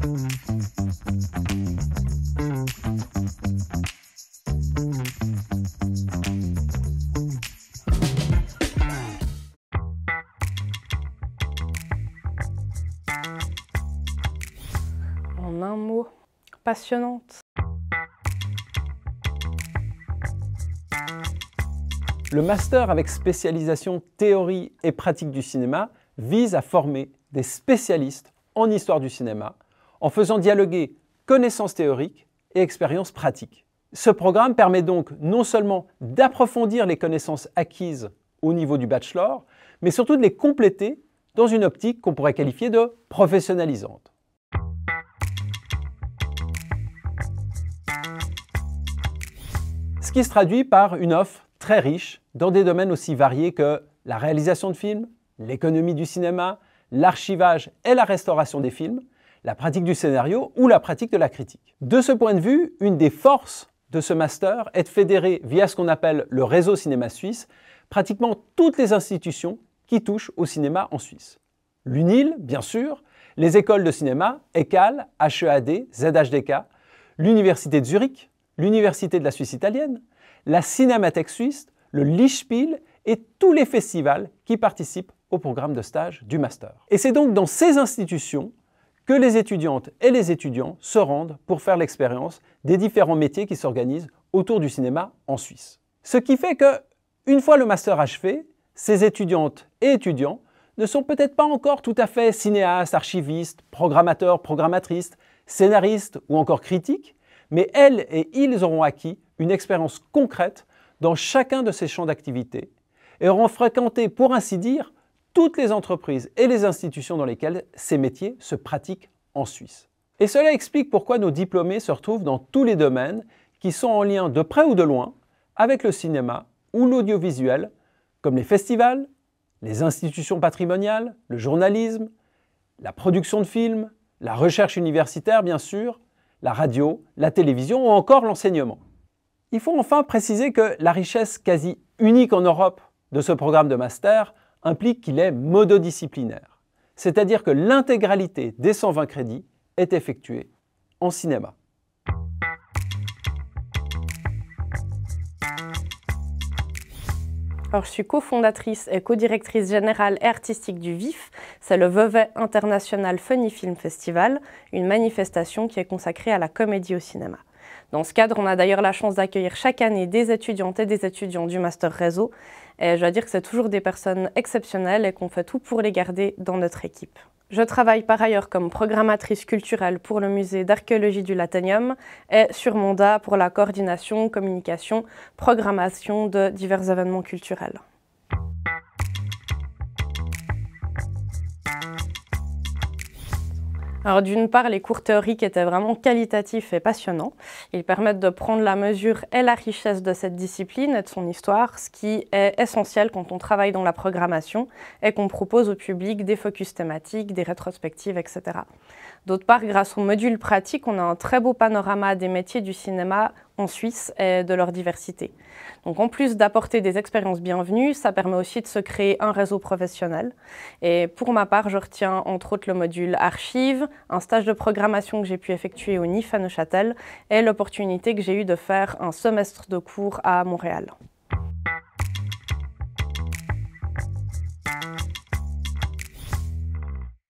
En un mot, passionnante. Le master avec spécialisation théorie et pratique du cinéma vise à former des spécialistes en histoire du cinéma en faisant dialoguer connaissances théoriques et expériences pratiques. Ce programme permet donc non seulement d'approfondir les connaissances acquises au niveau du bachelor, mais surtout de les compléter dans une optique qu'on pourrait qualifier de professionnalisante. Ce qui se traduit par une offre très riche dans des domaines aussi variés que la réalisation de films, l'économie du cinéma, l'archivage et la restauration des films, la pratique du scénario ou la pratique de la critique. De ce point de vue, une des forces de ce master est de fédérer via ce qu'on appelle le réseau cinéma suisse pratiquement toutes les institutions qui touchent au cinéma en Suisse. L'UNIL, bien sûr, les écoles de cinéma, ECAL, HEAD, ZHDK, l'Université de Zurich, l'Université de la Suisse italienne, la Cinémathèque suisse, le Lichtspiel et tous les festivals qui participent au programme de stage du master. Et c'est donc dans ces institutions que les étudiantes et les étudiants se rendent pour faire l'expérience des différents métiers qui s'organisent autour du cinéma en Suisse. Ce qui fait que, une fois le master achevé, ces étudiantes et étudiants ne sont peut-être pas encore tout à fait cinéastes, archivistes, programmateurs, programmatrices, scénaristes ou encore critiques, mais elles et ils auront acquis une expérience concrète dans chacun de ces champs d'activité et auront fréquenté, pour ainsi dire, toutes les entreprises et les institutions dans lesquelles ces métiers se pratiquent en Suisse. Et cela explique pourquoi nos diplômés se retrouvent dans tous les domaines qui sont en lien de près ou de loin avec le cinéma ou l'audiovisuel, comme les festivals, les institutions patrimoniales, le journalisme, la production de films, la recherche universitaire bien sûr, la radio, la télévision ou encore l'enseignement. Il faut enfin préciser que la richesse quasi unique en Europe de ce programme de master implique qu'il est monodisciplinaire, c'est-à-dire que l'intégralité des 120 crédits est effectuée en cinéma. Alors, je suis cofondatrice et co-directrice générale et artistique du VIF. C'est le Vevey International Funny Film Festival, une manifestation qui est consacrée à la comédie au cinéma. Dans ce cadre, on a d'ailleurs la chance d'accueillir chaque année des étudiantes et des étudiants du Master Réseau. Et je dois dire que c'est toujours des personnes exceptionnelles et qu'on fait tout pour les garder dans notre équipe. Je travaille par ailleurs comme programmatrice culturelle pour le musée d'archéologie du Latanium et sur mandat pour la coordination, communication, programmation de divers événements culturels. Alors d'une part, les cours théoriques étaient vraiment qualitatifs et passionnants. Ils permettent de prendre la mesure et la richesse de cette discipline et de son histoire, ce qui est essentiel quand on travaille dans la programmation et qu'on propose au public des focus thématiques, des rétrospectives, etc. D'autre part, grâce aux modules pratiques, on a un très beau panorama des métiers du cinéma en Suisse et de leur diversité. Donc en plus d'apporter des expériences bienvenues, ça permet aussi de se créer un réseau professionnel. Et pour ma part, je retiens entre autres le module archives, un stage de programmation que j'ai pu effectuer au NIF à Neuchâtel et l'opportunité que j'ai eue de faire un semestre de cours à Montréal.